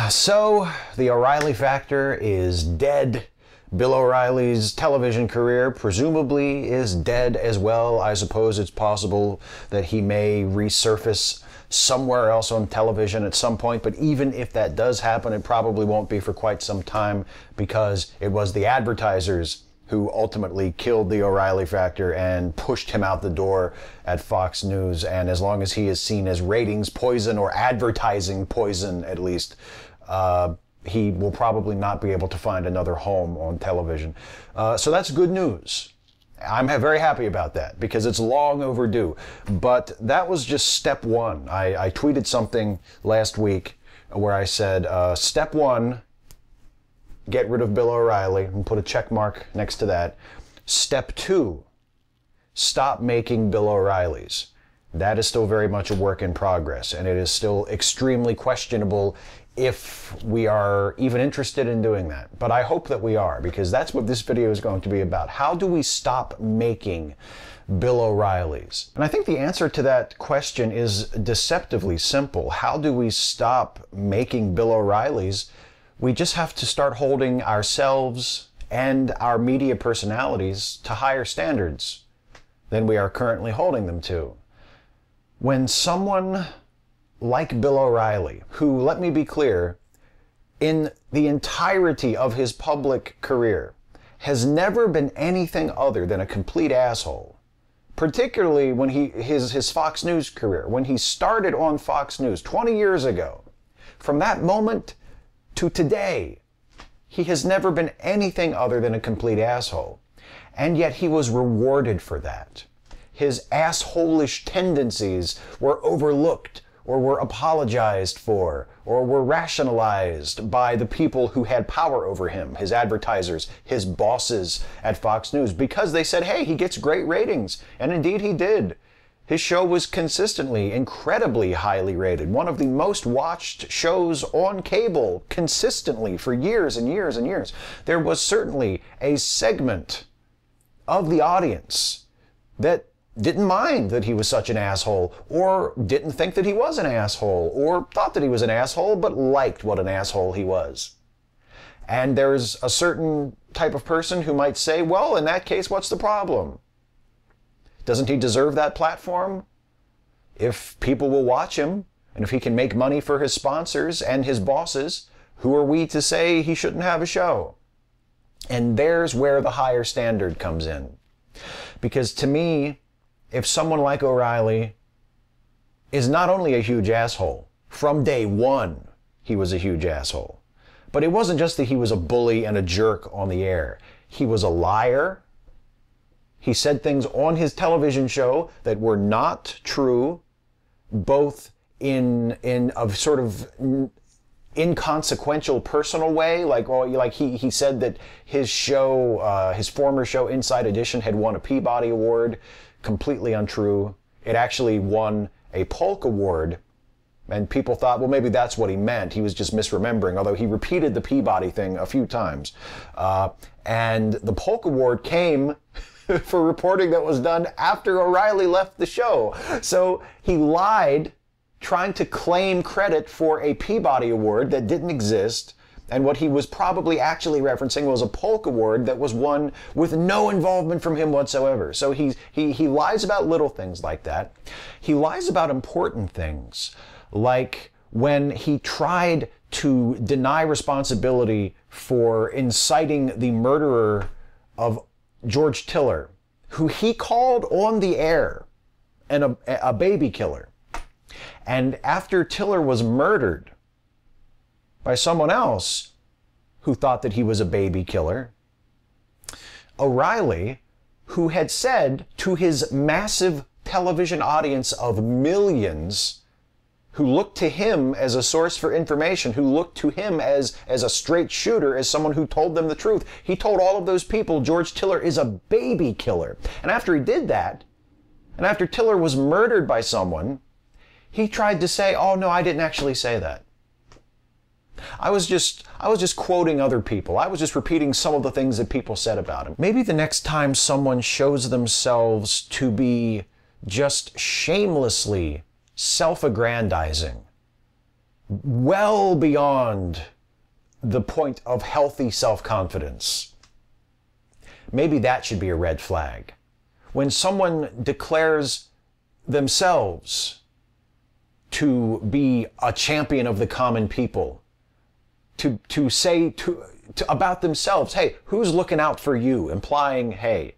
So, the O'Reilly factor is dead. Bill O'Reilly's television career presumably is dead as well. I suppose it's possible that he may resurface somewhere else on television at some point, but even if that does happen, it probably won't be for quite some time, because it was the advertisers who ultimately killed the O'Reilly factor and pushed him out the door at Fox News. And as long as he is seen as ratings poison, or advertising poison at least, he will probably not be able to find another home on television. So that's good news. I'm very happy about that, because it's long overdue. But that was just step one. I tweeted something last week where I said, step one, get rid of Bill O'Reilly, and put a check mark next to that. Step two, stop making Bill O'Reillys. That is still very much a work in progress, and it is still extremely questionable if we are even interested in doing that. But I hope that we are, because that's what this video is going to be about. How do we stop making Bill O'Reillys? And I think the answer to that question is deceptively simple. How do we stop making Bill O'Reillys? We just have to start holding ourselves and our media personalities to higher standards than we are currently holding them to. When someone like Bill O'Reilly, who, let me be clear, in the entirety of his public career, has never been anything other than a complete asshole, particularly when his Fox News career, when he started on Fox News 20 years ago, from that moment to today, he has never been anything other than a complete asshole. And yet he was rewarded for that. His assholish tendencies were overlooked, or were apologized for, or were rationalized by the people who had power over him, his advertisers, his bosses at Fox News, because they said, hey, he gets great ratings. And indeed he did. His show was consistently incredibly highly rated, one of the most watched shows on cable consistently for years and years and years. There was certainly a segment of the audience that didn't mind that he was such an asshole, or didn't think that he was an asshole, or thought that he was an asshole, but liked what an asshole he was. And there's a certain type of person who might say, well, in that case, what's the problem? Doesn't he deserve that platform? If people will watch him, and if he can make money for his sponsors and his bosses, who are we to say he shouldn't have a show? And there's where the higher standard comes in. Because to me, if someone like O'Reilly is not only a huge asshole, from day one he was a huge asshole, but it wasn't just that he was a bully and a jerk on the air. He was a liar. He said things on his television show that were not true, both in a sort of inconsequential personal way, like he said that his show, his former show Inside Edition, had won a Peabody Award. Completely untrue. It actually won a Polk Award, and people thought, well, maybe that's what he meant. He was just misremembering, although he repeated the Peabody thing a few times. And the Polk Award came for reporting that was done after O'Reilly left the show. So he lied, trying to claim credit for a Peabody Award that didn't exist. And what he was probably actually referencing was a Polk Award that was won with no involvement from him whatsoever. So he lies about little things like that. He lies about important things, like when he tried to deny responsibility for inciting the murderer of George Tiller, who he called on the air a baby killer. And after Tiller was murdered by someone else who thought that he was a baby killer, O'Reilly, who had said to his massive television audience of millions, who looked to him as a source for information, who looked to him as a straight shooter, as someone who told them the truth, he told all of those people George Tiller is a baby killer. And after he did that, and after Tiller was murdered by someone, he tried to say, oh no, I didn't actually say that. I was just quoting other people. I was just repeating some of the things that people said about him. Maybe the next time someone shows themselves to be just shamelessly self-aggrandizing, well beyond the point of healthy self-confidence. Maybe that should be a red flag. When someone declares themselves to be a champion of the common people, to say about themselves, hey, who's looking out for you? Implying, hey,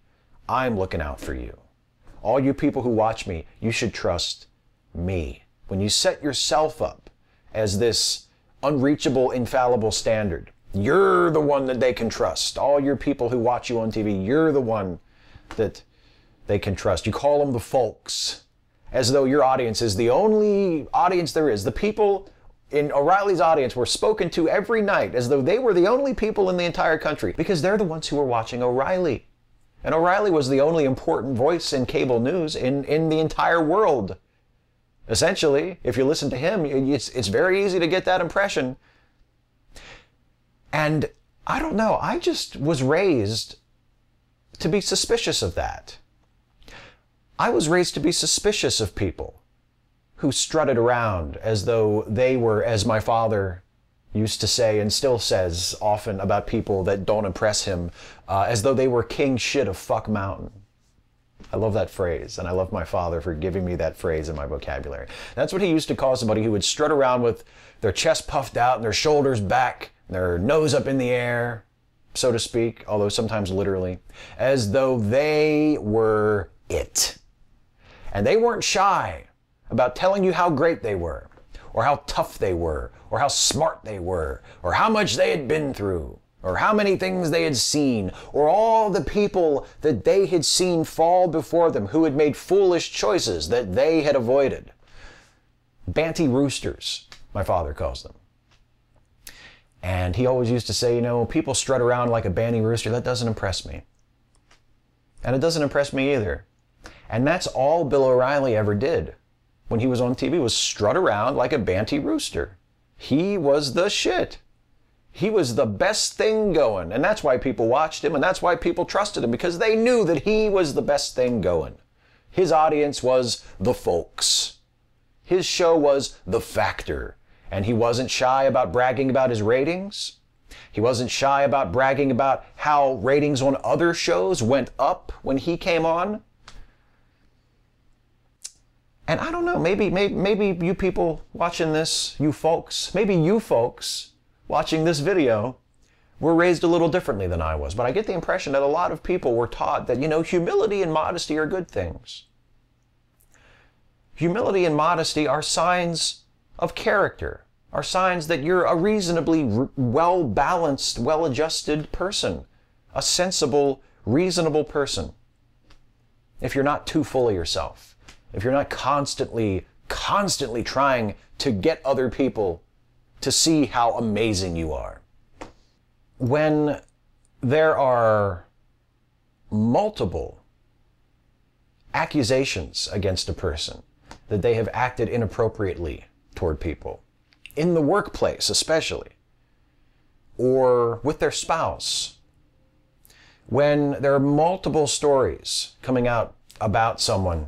I'm looking out for you. All you people who watch me, you should trust me. When you set yourself up as this unreachable, infallible standard, you're the one that they can trust. All your people who watch you on TV, you're the one that they can trust. You call them the folks, as though your audience is the only audience there is. The people in O'Reilly's audience were spoken to every night as though they were the only people in the entire country, because they're the ones who were watching O'Reilly. And O'Reilly was the only important voice in cable news in the entire world. Essentially, if you listen to him, it's very easy to get that impression. And I don't know, I just was raised to be suspicious of that. I was raised to be suspicious of people who strutted around as though they were, as my father used to say and still says often about people that don't impress him, as though they were king shit of fuck mountain. I love that phrase, and I love my father for giving me that phrase in my vocabulary. That's what he used to call somebody who would strut around with their chest puffed out and their shoulders back, their nose up in the air, so to speak, although sometimes literally, as though they were it. And they weren't shy about telling you how great they were, or how tough they were, or how smart they were, or how much they had been through, or how many things they had seen, or all the people that they had seen fall before them who had made foolish choices that they had avoided. Banty roosters, my father calls them. And he always used to say, you know, people strut around like a banty rooster. That doesn't impress me. And it doesn't impress me either. And that's all Bill O'Reilly ever did when he was on TV, was strut around like a banty rooster. He was the shit. He was the best thing going. And that's why people watched him, and that's why people trusted him, because they knew that he was the best thing going. His audience was the folks. His show was The Factor. And he wasn't shy about bragging about his ratings. He wasn't shy about bragging about how ratings on other shows went up when he came on. And I don't know, maybe you people watching this, you folks watching this video were raised a little differently than I was. But I get the impression that a lot of people were taught that, you know, humility and modesty are good things. Humility and modesty are signs of character, are signs that you're a reasonably well-balanced, well-adjusted person, a sensible, reasonable person. If you're not too full of yourself, if you're not constantly trying to get other people to see how amazing you are. When there are multiple accusations against a person that they have acted inappropriately toward people, in the workplace especially, or with their spouse, when there are multiple stories coming out about someone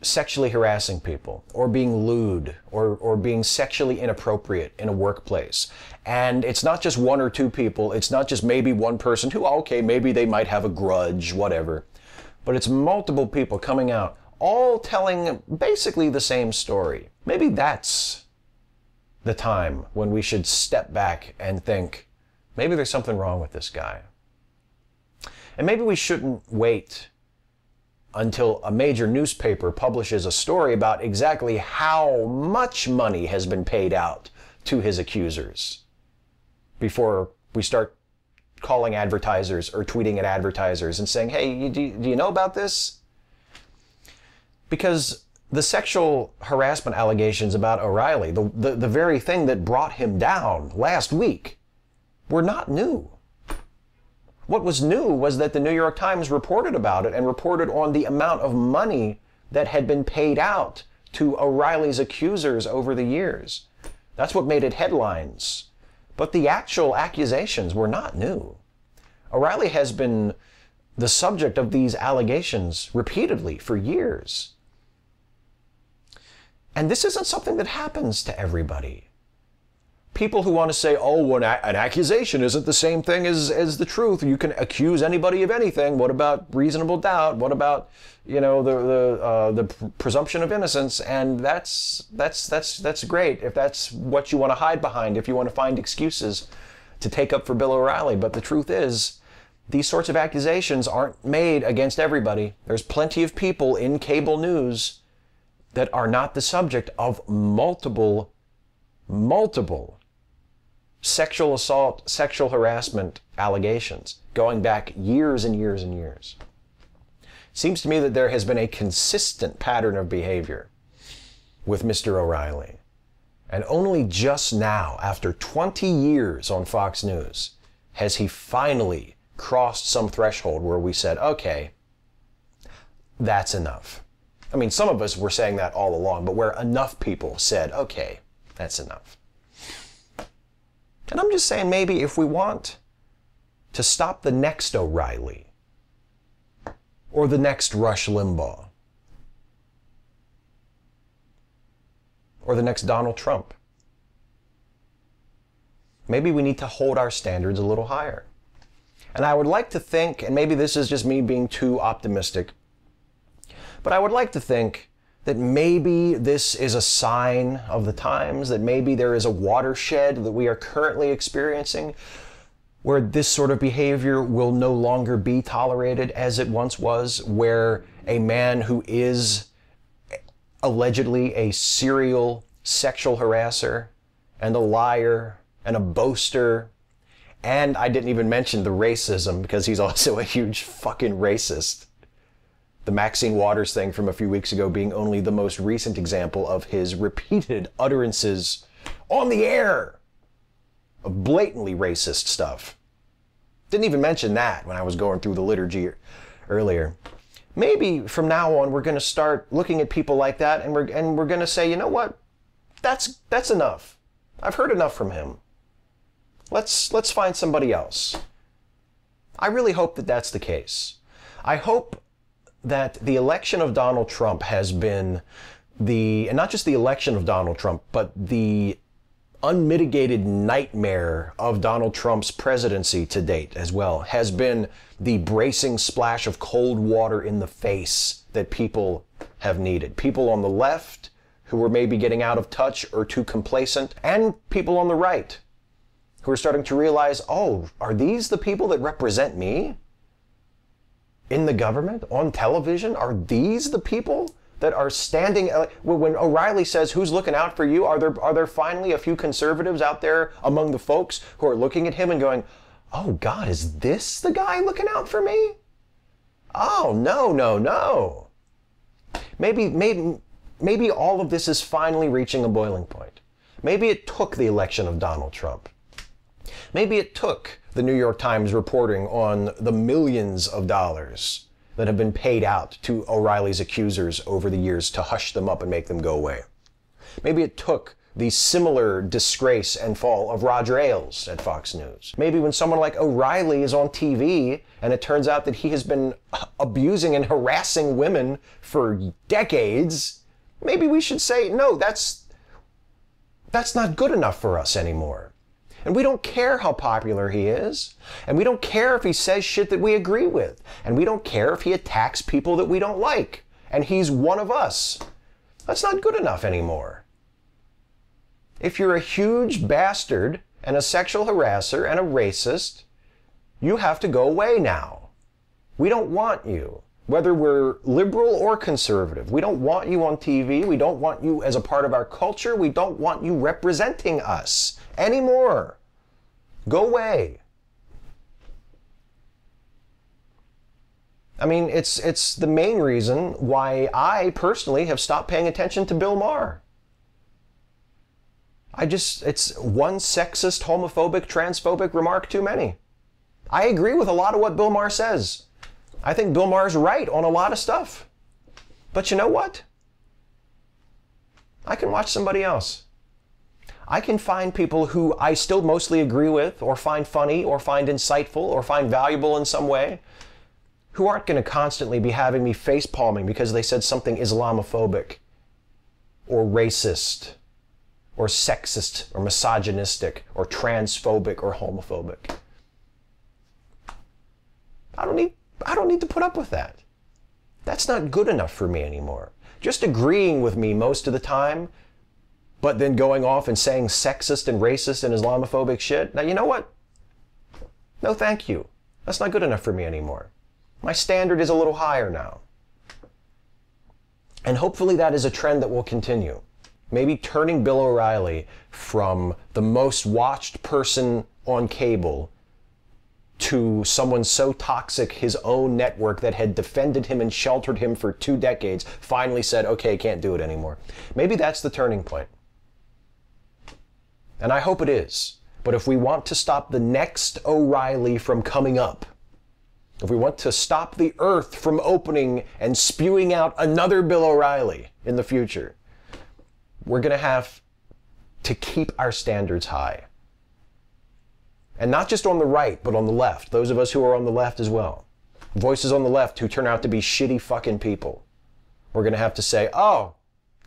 sexually harassing people, or being lewd, or being sexually inappropriate in a workplace. And it's not just one or two people, it's not just maybe one person who, okay, maybe they might have a grudge, whatever. But it's multiple people coming out, all telling basically the same story. Maybe that's the time when we should step back and think, maybe there's something wrong with this guy. And maybe we shouldn't wait until a major newspaper publishes a story about exactly how much money has been paid out to his accusers before we start calling advertisers or tweeting at advertisers and saying, hey, do you know about this? Because the sexual harassment allegations about O'Reilly, the very thing that brought him down last week, were not new. What was new was that the New York Times reported about it and reported on the amount of money that had been paid out to O'Reilly's accusers over the years. That's what made it headlines. But the actual accusations were not new. O'Reilly has been the subject of these allegations repeatedly for years. And this isn't something that happens to everybody. People who want to say, oh, well, an accusation isn't the same thing as the truth. You can accuse anybody of anything. What about reasonable doubt? What about, you know, the presumption of innocence? And that's great if that's what you want to hide behind, if you want to find excuses to take up for Bill O'Reilly. But the truth is, these sorts of accusations aren't made against everybody. There's plenty of people in cable news that are not the subject of multiple sexual assault, sexual harassment allegations going back years and years and years. Seems to me that there has been a consistent pattern of behavior with Mr. O'Reilly. And only just now, after 20 years on Fox News, has he finally crossed some threshold where we said, okay, that's enough. I mean, some of us were saying that all along, but where enough people said, okay, that's enough. And I'm just saying, maybe if we want to stop the next O'Reilly or the next Rush Limbaugh or the next Donald Trump, maybe we need to hold our standards a little higher. And I would like to think, and maybe this is just me being too optimistic, but I would like to think that maybe this is a sign of the times, that maybe there is a watershed that we are currently experiencing where this sort of behavior will no longer be tolerated as it once was, where a man who is allegedly a serial sexual harasser and a liar and a boaster, and I didn't even mention the racism because he's also a huge fucking racist. The Maxine Waters thing from a few weeks ago being only the most recent example of his repeated utterances on the air of blatantly racist stuff. Didn't even mention that when I was going through the liturgy earlier. Maybe from now on we're going to start looking at people like that and we're going to say, you know what? That's enough. I've heard enough from him. Let's find somebody else. I really hope that that's the case. I hope that the election of Donald Trump has been and not just the election of Donald Trump, but the unmitigated nightmare of Donald Trump's presidency to date as well, has been the bracing splash of cold water in the face that people have needed. People on the left who were maybe getting out of touch or too complacent, and people on the right who are starting to realize, oh, are these the people that represent me? In the government, on television, are these the people that are standing? When O'Reilly says, who's looking out for you? Are there finally a few conservatives out there among the folks who are looking at him and going, oh God, is this the guy looking out for me? Oh, no. Maybe all of this is finally reaching a boiling point. Maybe it took the election of Donald Trump. Maybe it took the New York Times reporting on the millions of dollars that have been paid out to O'Reilly's accusers over the years to hush them up and make them go away. Maybe it took the similar disgrace and fall of Roger Ailes at Fox News. Maybe when someone like O'Reilly is on TV and it turns out that he has been abusing and harassing women for decades, maybe we should say, no, that's not good enough for us anymore. And we don't care how popular he is. And we don't care if he says shit that we agree with. And we don't care if he attacks people that we don't like. And he's one of us. That's not good enough anymore. If you're a huge bastard and a sexual harasser and a racist, you have to go away now. We don't want you. Whether we're liberal or conservative, we don't want you on TV. We don't want you as a part of our culture. We don't want you representing us anymore. Go away. I mean, it's the main reason why I personally have stopped paying attention to Bill Maher. It's one sexist, homophobic, transphobic remark too many. I agree with a lot of what Bill Maher says. I think Bill Maher's right on a lot of stuff. But you know what? I can watch somebody else. I can find people who I still mostly agree with, or find funny, or find insightful, or find valuable in some way, who aren't going to constantly be having me face palming because they said something Islamophobic or racist or sexist or misogynistic or transphobic or homophobic. I don't need to put up with that. That's not good enough for me anymore. Just agreeing with me most of the time, but then going off and saying sexist and racist and Islamophobic shit. Now, you know what? No, thank you. That's not good enough for me anymore. My standard is a little higher now. And hopefully that is a trend that will continue. Maybe turning Bill O'Reilly from the most watched person on cable to someone so toxic his own network that had defended him and sheltered him for 2 decades finally said, okay, can't do it anymore. Maybe that's the turning point. And I hope it is. But if we want to stop the next O'Reilly from coming up, if we want to stop the earth from opening and spewing out another Bill O'Reilly in the future, we're going to have to keep our standards high. And not just on the right, but on the left. Those of us who are on the left as well. Voices on the left who turn out to be shitty fucking people. We're going to have to say, oh,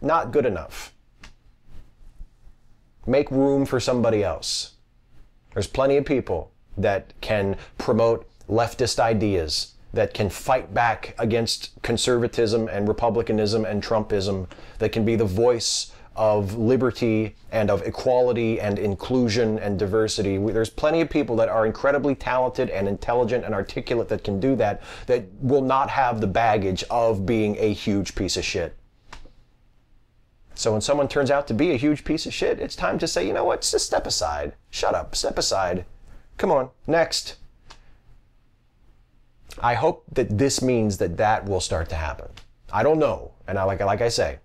not good enough. Make room for somebody else. There's plenty of people that can promote leftist ideas, that can fight back against conservatism and republicanism and Trumpism, that can be the voice of liberty and of equality and inclusion and diversity. There's plenty of people that are incredibly talented and intelligent and articulate that can do that, that will not have the baggage of being a huge piece of shit. So when someone turns out to be a huge piece of shit, it's time to say, you know what, just step aside. Shut up, step aside. Come on, next. I hope that this means that that will start to happen. I don't know. And like I say,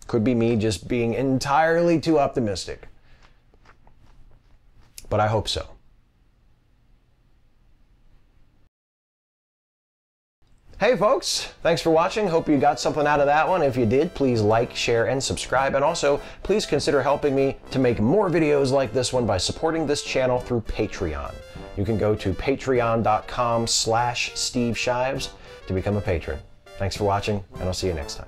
could be me just being entirely too optimistic. But I hope so. Hey folks, thanks for watching. Hope you got something out of that one. If you did, please like, share, and subscribe. And also, please consider helping me to make more videos like this one by supporting this channel through Patreon. You can go to patreon.com/Steve Shives to become a patron. Thanks for watching, and I'll see you next time.